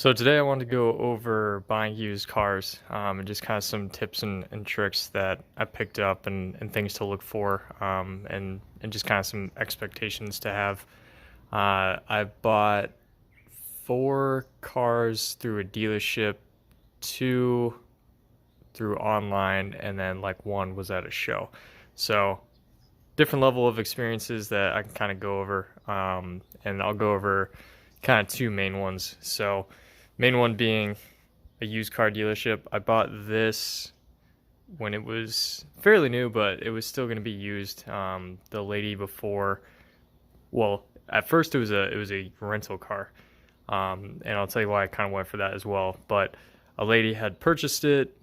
So today I want to go over buying used cars, and just kind of some tips and tricks that I picked up and things to look for, and just kind of some expectations to have. I bought four cars through a dealership, two through online, and then like one was at a show. So different level of experiences that I can kind of go over, and I'll go over kind of two main ones. So main one being a used car dealership. I bought this when it was fairly new, but it was still going to be used. The lady before, well, at first it was a rental car, and I'll tell you why I kind of went for that as well. But a lady had purchased it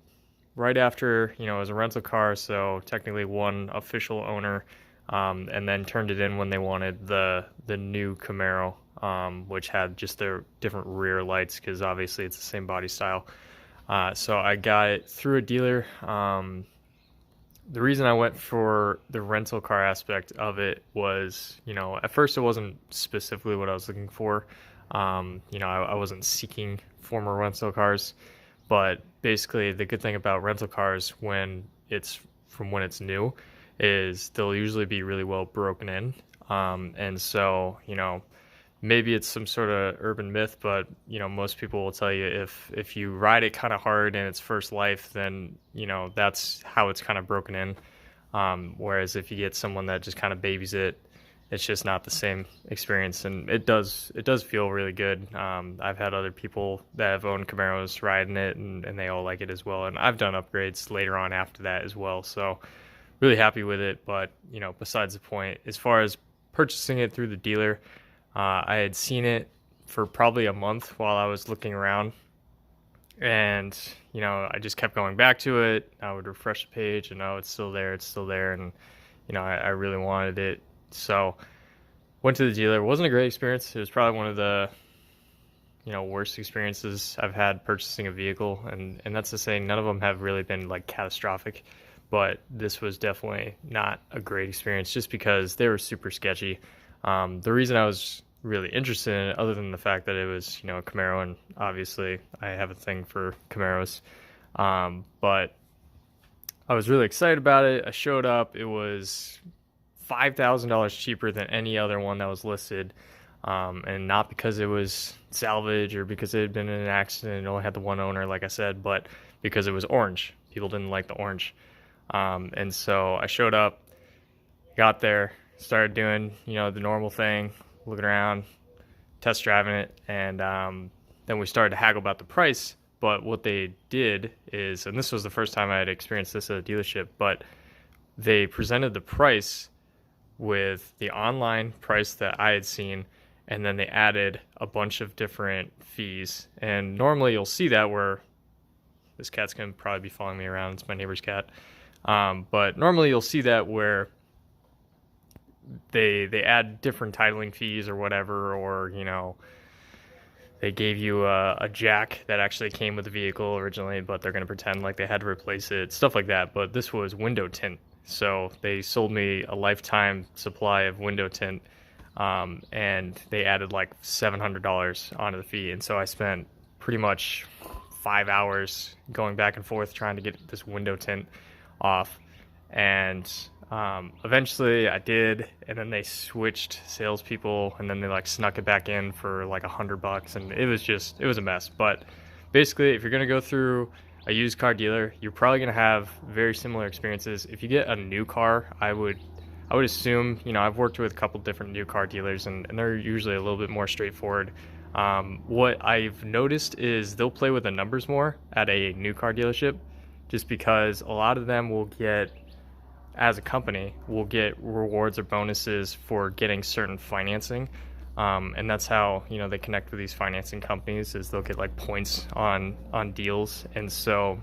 right after, it was a rental car, so technically one official owner, and then turned it in when they wanted the new Camaro, which had just their different rear lights because obviously it's the same body style. So I got it through a dealer. The reason I went for the rental car aspect of it was, at first it wasn't specifically what I was looking for. I wasn't seeking former rental cars, but basically the good thing about rental cars when it's new is they'll usually be really well broken in. And so, maybe it's some sort of urban myth, but most people will tell you if you ride it kind of hard in its first life, then that's how it's kind of broken in. Whereas if you get someone that just kind of babies it, it's just not the same experience, and it does feel really good. I've had other people that have owned Camaros riding it, and they all like it as well. And I've done upgrades later on after that as well, so really happy with it. But besides the point, as far as purchasing it through the dealer, I had seen it for probably a month while I was looking around, and I just kept going back to it. I would refresh the page, and it's still there, and I really wanted it. So went to the dealer. It wasn't a great experience. It was probably one of the worst experiences I've had purchasing a vehicle, and that's to say none of them have really been like catastrophic, but this was definitely not a great experience just because they were super sketchy. The reason I was really interested in it, other than the fact that it was a Camaro, and obviously I have a thing for Camaros, but I was really excited about it. I showed up. It was $5,000 cheaper than any other one that was listed, and not because it was salvage or because it had been in an accident and only had the one owner, like I said, but because it was orange. People didn't like the orange, and so I showed up, got there, started doing the normal thing, looking around, test driving it, and then we started to haggle about the price. But what they did is, and this was the first time I had experienced this at a dealership, but they presented the price with the online price that I had seen, and then they added a bunch of different fees. And normally you'll see that where this cat's gonna probably be following me around. It's my neighbor's cat. But normally you'll see that where they add different titling fees or whatever, or they gave you a jack that actually came with the vehicle originally, but they're going to pretend like they had to replace it, stuff like that. But this was window tint, so they sold me a lifetime supply of window tint, and they added like $700 onto the fee. And so I spent pretty much 5 hours going back and forth trying to get this window tint off, and eventually I did, and then they switched salespeople, and then they like snuck it back in for like $100, and it was a mess. But basically, if you're gonna go through a used car dealer, you're probably gonna have very similar experiences. If you get a new car, I would assume, I've worked with a couple different new car dealers, and they're usually a little bit more straightforward. What I've noticed is they'll play with the numbers more at a new car dealership, just because a lot of them will get, as a company, will get rewards or bonuses for getting certain financing, and that's how they connect with these financing companies, is they'll get like points on deals. And so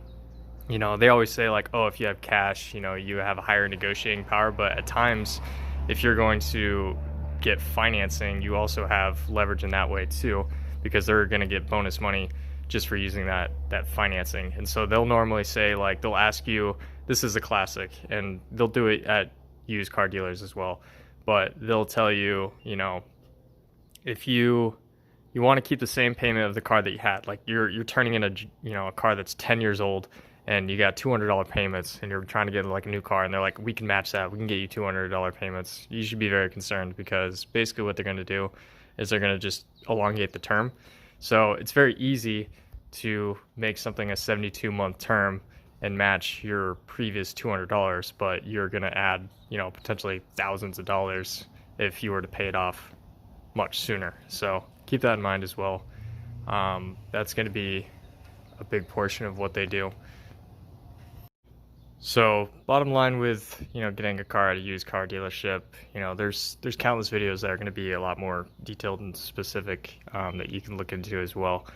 they always say like, oh, if you have cash, you have a higher negotiating power, but at times if you're going to get financing, you also have leverage in that way too, because they're going to get bonus money just for using that financing. And so they'll normally say, like, they'll ask you, this is a classic, and they'll do it at used car dealers as well, but they'll tell you, if you you want to keep the same payment of the car that you had. Like you're turning in a car that's 10 years old and you got $200 payments and you're trying to get like a new car and they're like, we can match that. We can get you $200 payments. You should be very concerned because basically what they're going to do is they're going to just elongate the term. So it's very easy to make something a 72-month term and match your previous $200, but you're going to add, potentially thousands of dollars if you were to pay it off much sooner. So keep that in mind as well. That's going to be a big portion of what they do. So bottom line with, getting a car at a used car dealership, there's countless videos that are going to be a lot more detailed and specific that you can look into as well.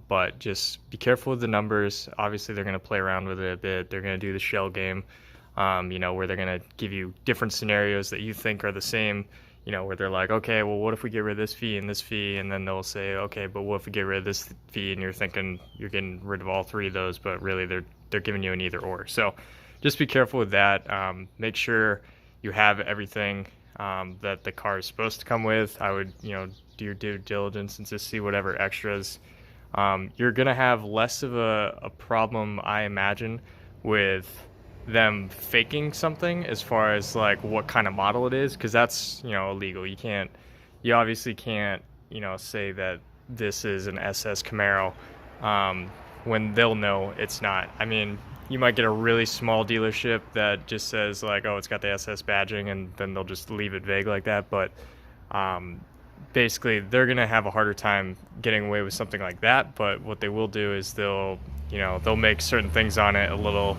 But just be careful with the numbers. Obviously, they're going to play around with it a bit. They're going to do the shell game, where they're going to give you different scenarios that you think are the same, where they're like, okay, well, what if we get rid of this fee and this fee? And then they'll say, okay, but what if we get rid of this fee? And you're thinking you're getting rid of all three of those, but really they're giving you an either or. So just be careful with that. Make sure you have everything that the car is supposed to come with. I would, do your due diligence and just see whatever extras. You're going to have less of a problem, I imagine, with them faking something as far as like what kind of model it is, because that's, illegal. You obviously can't, say that this is an SS Camaro when they'll know it's not. I mean, you might get a really small dealership that just says like, oh, it's got the SS badging, and then they'll just leave it vague like that. But basically, they're gonna have a harder time getting away with something like that. But what they will do is they'll make certain things on it a little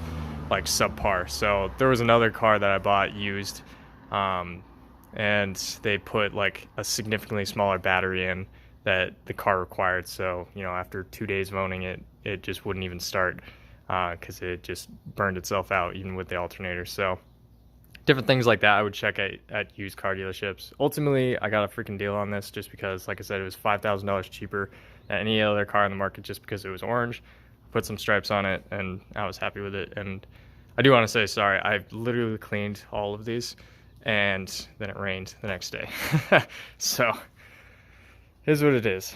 like subpar. So there was another car that I bought used, and they put like a significantly smaller battery in that the car required. So after 2 days of owning it, it just wouldn't even start because it just burned itself out even with the alternator. So different things like that I would check at used car dealerships. Ultimately, I got a freaking deal on this just because, like I said, it was $5,000 cheaper than any other car in the market just because it was orange. Put some stripes on it, and I was happy with it. And I do want to say sorry. I literally cleaned all of these, and then it rained the next day. So here's what it is.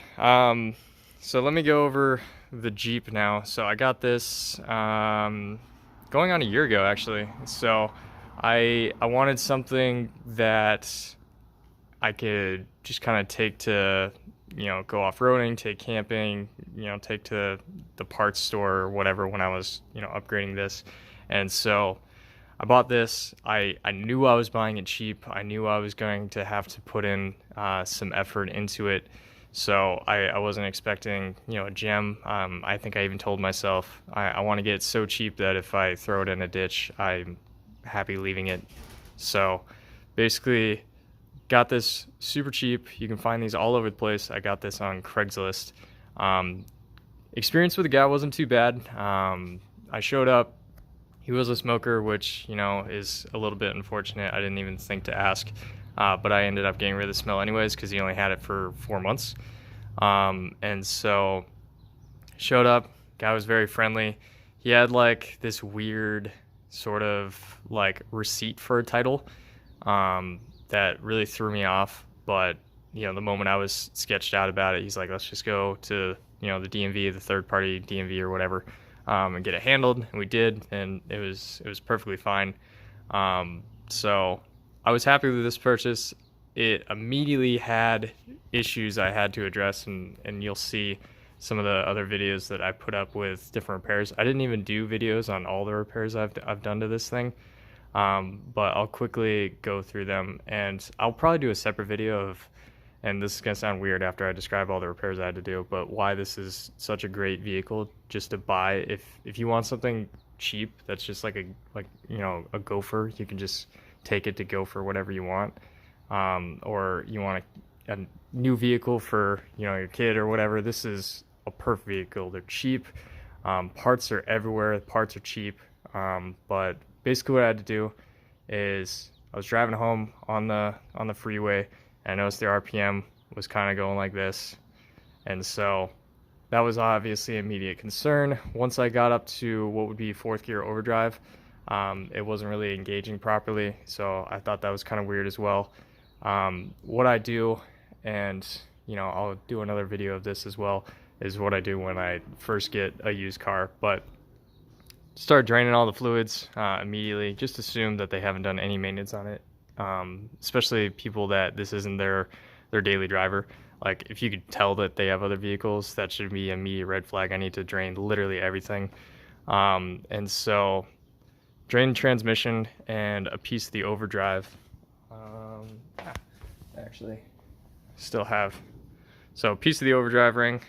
So let me go over the Jeep now. So I got this going on a year ago, actually. So I wanted something that I could just kind of take to, go off-roading, take camping, take to the parts store or whatever when I was, upgrading this. And so I bought this. I knew I was buying it cheap. I knew I was going to have to put in some effort into it. So I wasn't expecting, a gem. I think I even told myself I want to get it so cheap that if I throw it in a ditch, I'm happy leaving it. So basically got this super cheap. You can find these all over the place. I got this on Craigslist. Experience with the guy wasn't too bad. I showed up. He was a smoker, which, is a little bit unfortunate. I didn't even think to ask. But I ended up getting rid of the smell anyways because he only had it for 4 months. And so showed up. Guy was very friendly. He had like this weird sort of like receipt for a title that really threw me off. But, the moment I was sketched out about it, he's like, let's just go to, the DMV, the third party DMV or whatever, and get it handled. And we did, and it was perfectly fine. So I was happy with this purchase. It immediately had issues I had to address, and you'll see some of the other videos that I put up with different repairs. I didn't even do videos on all the repairs I've done to this thing, but I'll quickly go through them, and I'll probably do a separate video of, and this is going to sound weird after I describe all the repairs I had to do, but why this is such a great vehicle just to buy. If you want something cheap that's just like a gopher, you can just take it to go for whatever you want, or you want a new vehicle for your kid or whatever. This is a perfect vehicle. They're cheap. Parts are everywhere. Parts are cheap. But basically what I had to do is I was driving home on the freeway, and I noticed the RPM was kind of going like this, and so that was obviously an immediate concern. Once I got up to what would be fourth gear overdrive, it wasn't really engaging properly, so I thought that was kind of weird as well. What I do, and I'll do another video of this as well, is what I do when I first get a used car. But start draining all the fluids immediately. Just assume that they haven't done any maintenance on it, especially people that this isn't their daily driver. Like, if you could tell that they have other vehicles, that should be an immediate red flag. I need to drain literally everything. And so drain transmission and a piece of the overdrive. Actually still have. So a piece of the overdrive ring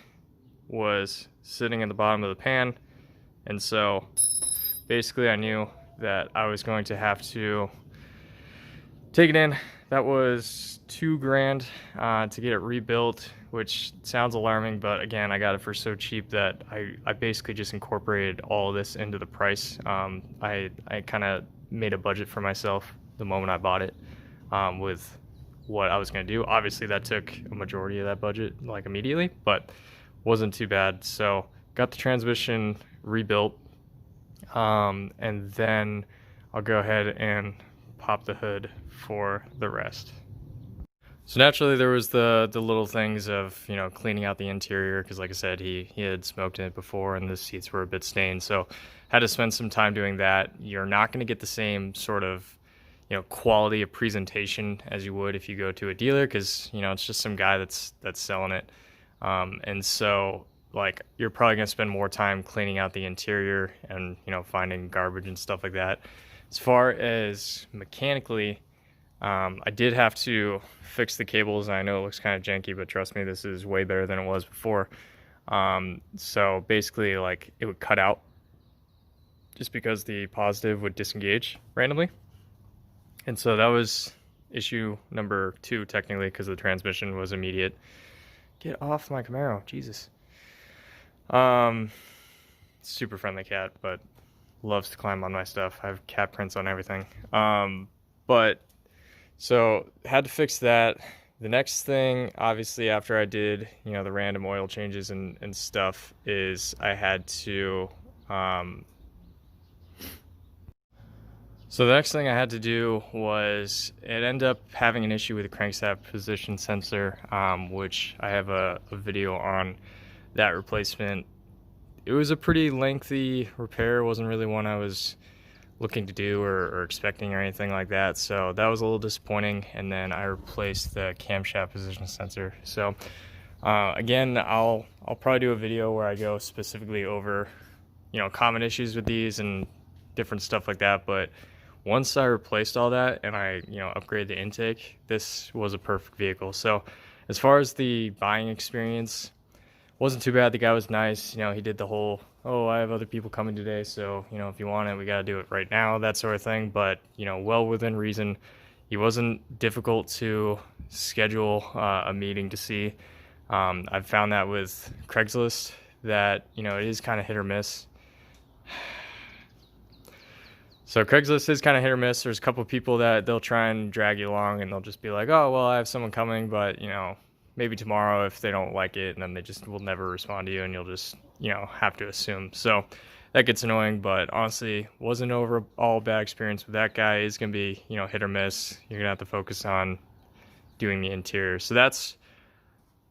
was sitting in the bottom of the pan. And so basically I knew that I was going to have to take it in. That was $2,000 to get it rebuilt, which sounds alarming, but again, I got it for so cheap that I basically just incorporated all of this into the price. I kind of made a budget for myself the moment I bought it, with what I was going to do. Obviously that took a majority of that budget like immediately, but wasn't too bad. So got the transmission rebuilt, and then I'll go ahead and pop the hood for the rest. So naturally there was the little things of, cleaning out the interior, because like I said, he had smoked in it before and the seats were a bit stained, so had to spend some time doing that. You're not going to get the same sort of quality of presentation as you would if you go to a dealer, because it's just some guy that's selling it, and so like you're probably going to spend more time cleaning out the interior and finding garbage and stuff like that. As far as mechanically, I did have to fix the cables. I know it looks kind of janky, but trust me, this is way better than it was before. So basically, like, it would cut out just because the positive would disengage randomly. And so that was issue number 2, technically, because the transmission was immediate. Get off my Camaro, Jesus. Super friendly cat, but loves to climb on my stuff. I have cat prints on everything. But so had to fix that. The next thing, obviously, after I did, the random oil changes and stuff, is I had to, so the next thing I had to do was, it ended up having an issue with the crankshaft position sensor, which I have a video on that replacement. It was a pretty lengthy repair. It wasn't really one I was looking to do or expecting or anything like that, so that was a little disappointing. And then I replaced the camshaft position sensor. So again, I'll probably do a video where I go specifically over common issues with these and different stuff like that. But once I replaced all that and I upgraded the intake, this was a perfect vehicle. So as far as the buying experience, wasn't too bad. The guy was nice. He did the whole, oh, I have other people coming today, so if you want it, we got to do it right now, that sort of thing. But well within reason. He wasn't difficult to schedule a meeting to see. I've found that with Craigslist that it is kind of hit or miss. So Craigslist is kind of hit or miss. There's a couple of people that they'll try and drag you along, and they'll just be like, oh, well, I have someone coming, but maybe tomorrow if they don't like it, and then they just will never respond to you, and you'll just have to assume. So that gets annoying. But honestly, wasn't overall bad experience with that guy. It's gonna be hit or miss. You're gonna have to focus on doing the interior. So that's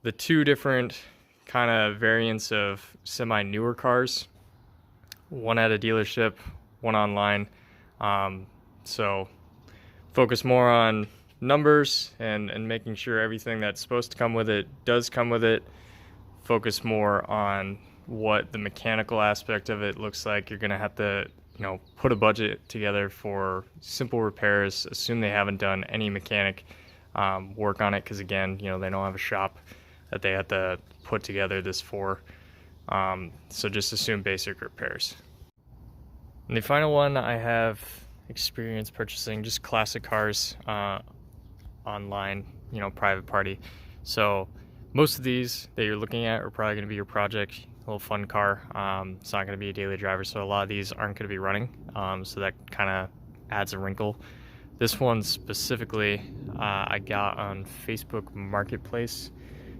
the 2 different kind of variants of semi newer cars, one at a dealership, one online. So focus more on numbers and making sure everything that's supposed to come with it does come with it. Focus more on what the mechanical aspect of it looks like. You're gonna have to put a budget together for simple repairs. Assume they haven't done any mechanic work on it, because again, they don't have a shop that they have to put together this for. So just assume basic repairs. And the final one, I have experience purchasing just classic cars online, private party. So most of these that you're looking at are probably going to be your project, a little fun car. It's not going to be a daily driver, so a lot of these aren't going to be running. So that kind of adds a wrinkle. This one specifically, I got on Facebook Marketplace.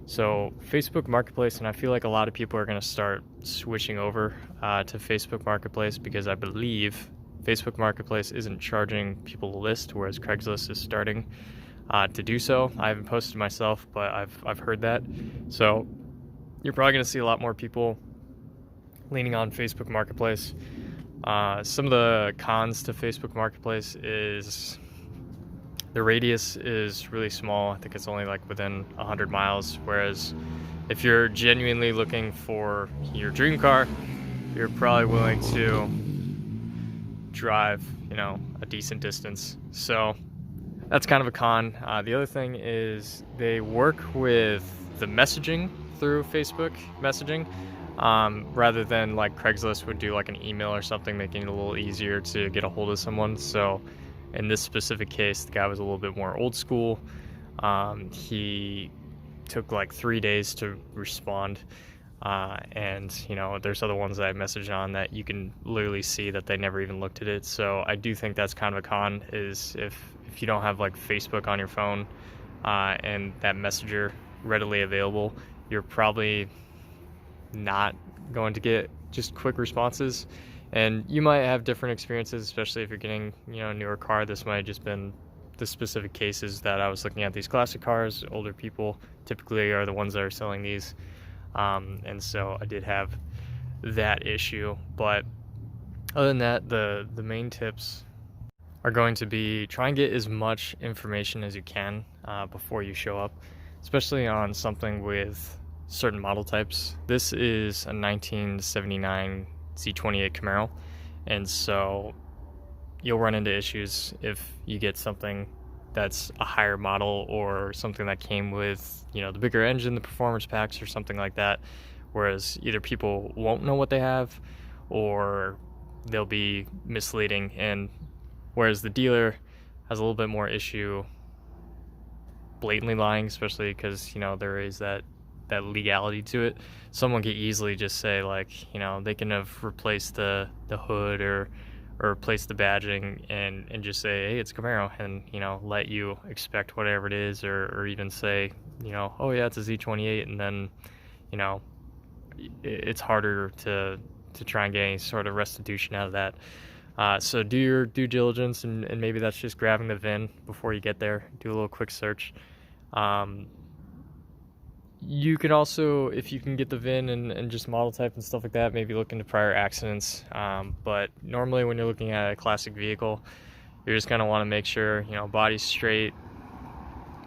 So Facebook Marketplace, and I feel like a lot of people are going to start switching over to Facebook Marketplace, because I believe Facebook Marketplace isn't charging people to list, whereas Craigslist is starting. to do so. I haven't posted myself, but I've heard that. So you're probably going to see a lot more people leaning on Facebook Marketplace. Some of the cons to Facebook Marketplace is the radius is really small. I think it's only like within 100 miles, whereas if you're genuinely looking for your dream car, you're probably willing to drive, a decent distance. So that's kind of a con. The other thing is they work with the messaging through Facebook messaging, rather than like Craigslist would do like an email or something, making it a little easier to get a hold of someone. So in this specific case, the guy was a little bit more old school. He took like 3 days to respond. And there's other ones that I messaged on that you can literally see that they never even looked at it. So I do think that's kind of a con, is if you don't have like Facebook on your phone, and that messenger readily available, you're probably not going to get just quick responses. And you might have different experiences, especially if you're getting, a newer car. This might have just been the specific cases that I was looking at. These classic cars, older people typically are the ones that are selling these. And so I did have that issue. But other than that, the main tips are going to be try and get as much information as you can before you show up, especially on something with certain model types. This is a 1979 Z28 Camaro, and so you'll run into issues if you get something that's a higher model or something that came with, the bigger engine, the performance packs or something like that, whereas either people won't know what they have or they'll be misleading, and whereas the dealer has a little bit more issue blatantly lying, especially because, there is that legality to it. Someone could easily just say like, they can have replaced the hood or replace the badging and just say, hey, it's Camaro, and let you expect whatever it is, or even say, oh yeah, it's a Z28, and then it's harder to try and get any sort of restitution out of that. So do your due diligence, and maybe that's just grabbing the VIN before you get there. Do a little quick search. You can also, if you can get the VIN and just model type and stuff like that, maybe look into prior accidents. But normally when you're looking at a classic vehicle, you're just going to want to make sure, body's straight,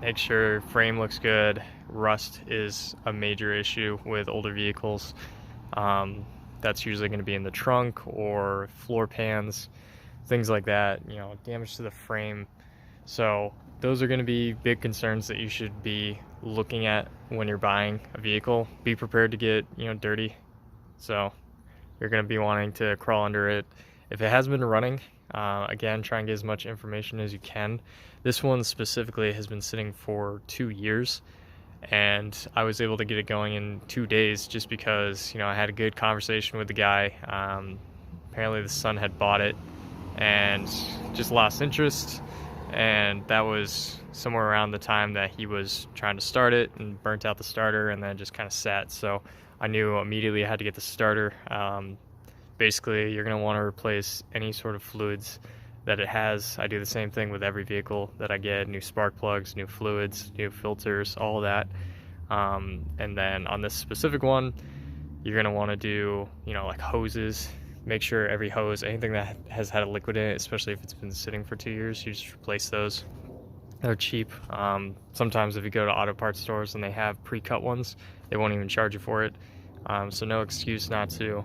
make sure frame looks good. Rust is a major issue with older vehicles. That's usually going to be in the trunk or floor pans, things like that, damage to the frame. So those are going to be big concerns that you should be looking at when you're buying a vehicle. Be prepared to get, dirty. So you're going to be wanting to crawl under it. If it has been running, again, try and get as much information as you can. This one specifically has been sitting for 2 years, and I was able to get it going in 2 days just because, I had a good conversation with the guy. Apparently the son had bought it and just lost interest, and that was somewhere around the time that he was trying to start it and burnt out the starter and then just kind of sat. So I knew immediately I had to get the starter. Basically, you're going to want to replace any sort of fluids that it has. I do the same thing with every vehicle that I get: new spark plugs, new fluids, new filters, all of that. And then on this specific one, you're going to want to do, like hoses. Make sure every hose, anything that has had a liquid in it, especially if it's been sitting for 2 years, you just replace those. They're cheap. Sometimes if you go to auto parts stores and they have pre-cut ones, they won't even charge you for it. So no excuse not to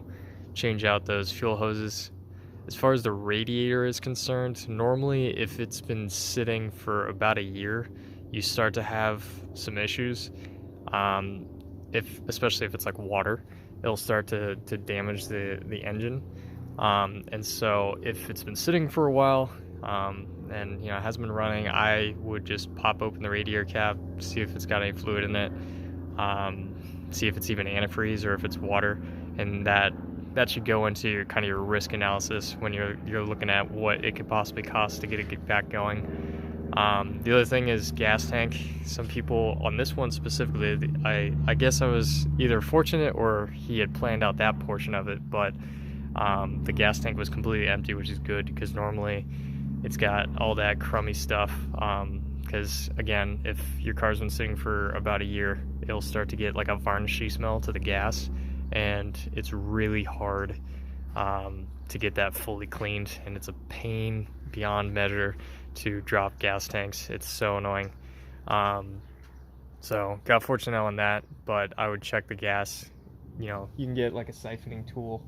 change out those fuel hoses. As far as the radiator is concerned, normally if it's been sitting for about a year, you start to have some issues. Especially if it's like water, it'll start to damage the engine. And so if it's been sitting for a while, and it hasn't been running, I would just pop open the radiator cap, see if it's got any fluid in it, see if it's even antifreeze or if it's water, and that should go into your kind of your risk analysis when you're looking at what it could possibly cost to get it back going. The other thing is gas tank. Some people on this one specifically, I guess I was either fortunate or he had planned out that portion of it, but the gas tank was completely empty, which is good because normally it's got all that crummy stuff because again, if your car's been sitting for about a year, it'll start to get like a varnishy smell to the gas, and it's really hard to get that fully cleaned, and it's a pain beyond measure to drop gas tanks. It's so annoying. So got fortunate on that, but I would check the gas. You can get like a siphoning tool.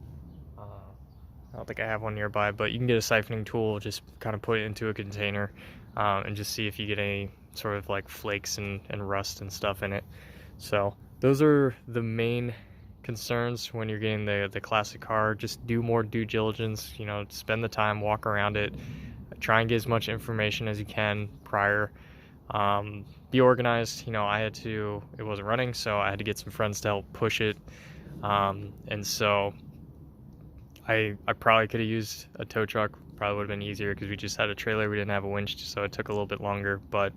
I don't think I have one nearby, but you can get a siphoning tool, just kind of put it into a container, and just see if you get any sort of like flakes and rust and stuff in it. So those are the main concerns when you're getting the classic car. Just do more due diligence, spend the time, walk around it, try and get as much information as you can prior. Be organized. It wasn't running, so I had to get some friends to help push it. And so I probably could have used a tow truck. Probably would have been easier because we just had a trailer. We didn't have a winch, so it took a little bit longer. But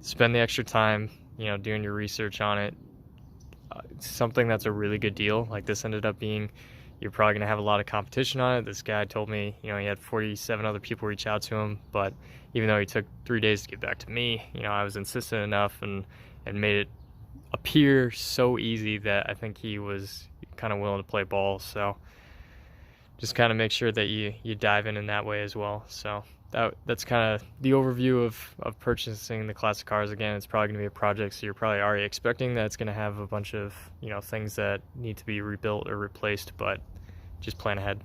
spend the extra time, doing your research on it. Something that's a really good deal. Like this ended up being, you're probably going to have a lot of competition on it. This guy told me, he had 47 other people reach out to him. But even though he took 3 days to get back to me, I was insistent enough and made it appear so easy that I think he was kind of willing to play ball. So just kind of make sure that you dive in that way as well. So that's kind of the overview of purchasing the classic cars. Again, it's probably going to be a project, so you're probably already expecting that it's going to have a bunch of things that need to be rebuilt or replaced, but just plan ahead.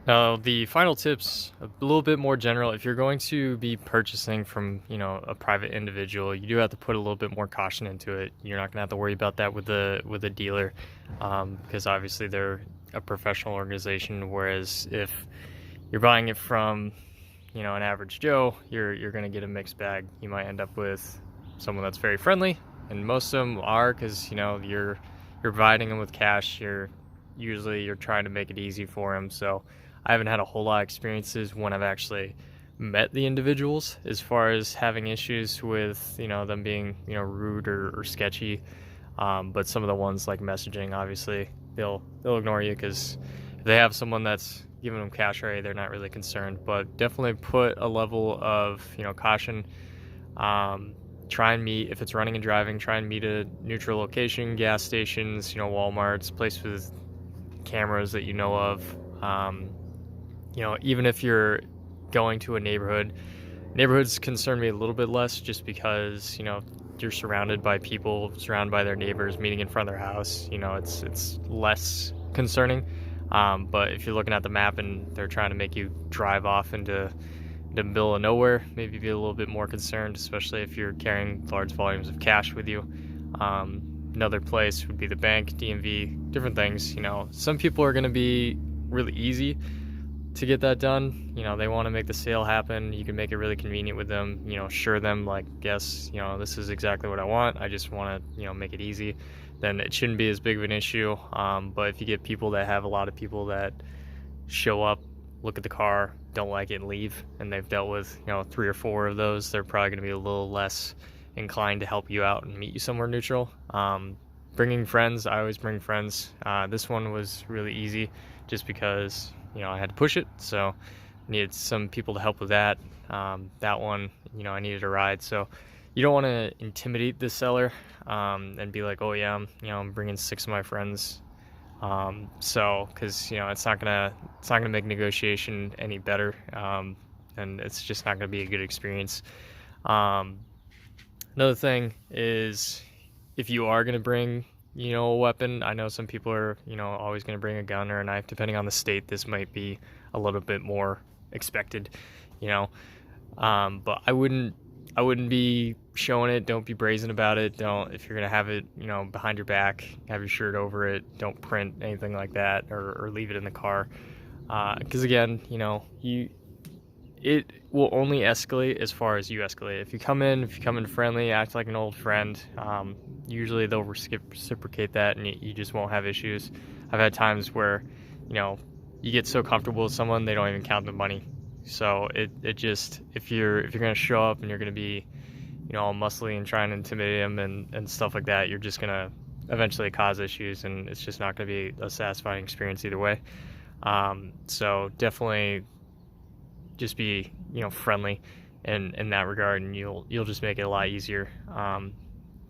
Now, the final tip's a little bit more general. If you're going to be purchasing from, a private individual, you do have to put a little bit more caution into it. You're not going to have to worry about that with a dealer, because obviously they're a professional organization. Whereas if you're buying it from, an average Joe, you're going to get a mixed bag. You might end up with someone that's very friendly, and most of them are, because you're providing them with cash. You're trying to make it easy for them. So I haven't had a whole lot of experiences when I've actually met the individuals as far as having issues with, them being, rude or sketchy. But some of the ones like messaging, obviously, they'll ignore you because if they have someone that's giving them cash already, they're not really concerned. But definitely put a level of, caution. Try and meet, if it's running and driving, try and meet a neutral location, gas stations, Walmarts, places with cameras that you know of. Even if you're going to a neighborhoods concern me a little bit less, just because, you're surrounded by people, surrounded by their neighbors, meeting in front of their house, it's less concerning. But if you're looking at the map and they're trying to make you drive off into the middle of nowhere, maybe be a little bit more concerned, especially if you're carrying large volumes of cash with you. Another place would be the bank, DMV, different things. Some people are going to be really easy to get that done. They want to make the sale happen. You can make it really convenient with them, assure them like, yes, this is exactly what I want. I just want to, make it easy. Then it shouldn't be as big of an issue. But if you get people that have a lot of people that show up, look at the car, don't like it and leave, and they've dealt with, 3 or 4 of those, they're probably going to be a little less inclined to help you out and meet you somewhere neutral. Bringing friends, I always bring friends. This one was really easy just because, I had to push it, so I needed some people to help with that. That one, I needed a ride, so you don't want to intimidate the seller and be like, oh yeah, I'm bringing 6 of my friends. Because it's not gonna make negotiation any better, and it's just not gonna be a good experience. Another thing is, if you are gonna bring a weapon, I know some people are always gonna bring a gun or a knife. Depending on the state, this might be a little bit more expected, but I wouldn't be showing it. Don't be brazen about it. If you're gonna have it, behind your back, have your shirt over it. Don't print anything like that, or leave it in the car. Because again, it will only escalate as far as you escalate. If you come in friendly, act like an old friend, usually they'll reciprocate that, and you just won't have issues. I've had times where, you get so comfortable with someone, they don't even count the money. So it just, if you're gonna show up and you're gonna be, all muscly and trying to intimidate them and stuff like that, you're just gonna eventually cause issues, and it's just not gonna be a satisfying experience either way. So definitely just be, friendly in that regard, and you'll just make it a lot easier.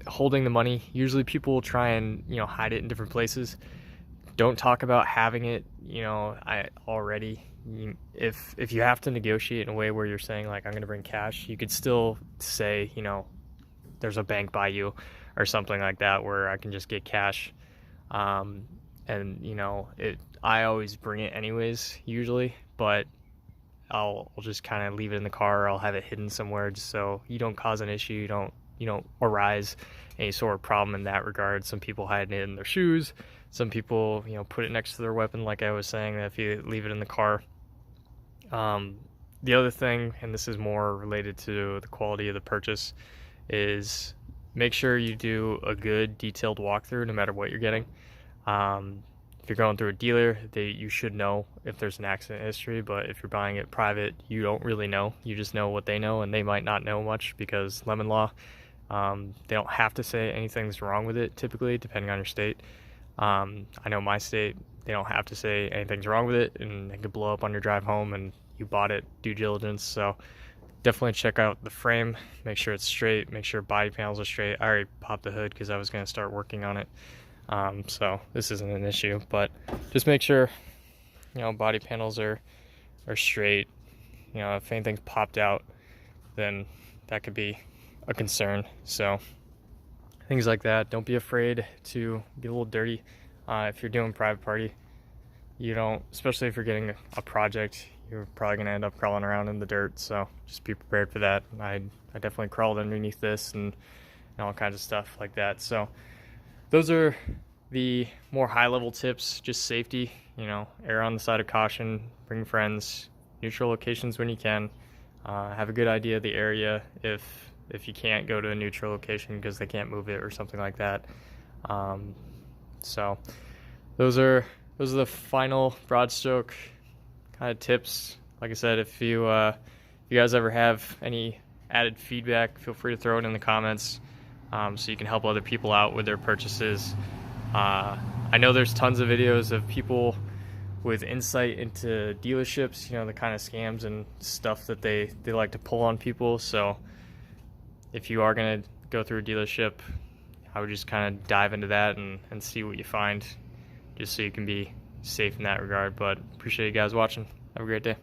Holding the money, usually people will try and hide it in different places. Don't talk about having it I already. If you have to negotiate in a way where you're saying like, I'm going to bring cash, you could still say there's a bank by you or something like that where I can just get cash. And I always bring it anyways usually, but I'll just kind of leave it in the car, or I'll have it hidden somewhere just so you don't cause an issue, you don't arise any sort of problem in that regard. Some people hide it in their shoes, some people put it next to their weapon, like I was saying, that if you leave it in the car. The other thing, and this is more related to the quality of the purchase, is make sure you do a good detailed walkthrough no matter what you're getting. If you're going through a dealer, you should know if there's an accident history, but if you're buying it private, you don't really know. You just know what they know, and they might not know much because lemon law. They don't have to say anything's wrong with it, typically, depending on your state. I know my state, they don't have to say anything's wrong with it, and it could blow up on your drive home, and you bought it, due diligence. So definitely check out the frame, make sure it's straight, make sure body panels are straight. I already popped the hood because I was going to start working on it. So this isn't an issue, but just make sure body panels are straight. If anything's popped out, then that could be a concern. So things like that. Don't be afraid to get a little dirty. If you're doing private party, especially if you're getting a project, you're probably going to end up crawling around in the dirt, so just be prepared for that. I definitely crawled underneath this and all kinds of stuff like that. So those are the more high-level tips, just safety, err on the side of caution, bring friends, neutral locations when you can, have a good idea of the area if you can't go to a neutral location because they can't move it or something like that. So those are the final broad stroke kind of tips. Like I said, if you guys ever have any added feedback, feel free to throw it in the comments, so you can help other people out with their purchases. I know there's tons of videos of people with insight into dealerships, the kind of scams and stuff that they like to pull on people. So if you are going to go through a dealership, I would just kind of dive into that and see what you find, just so you can be safe in that regard. But appreciate you guys watching. Have a great day.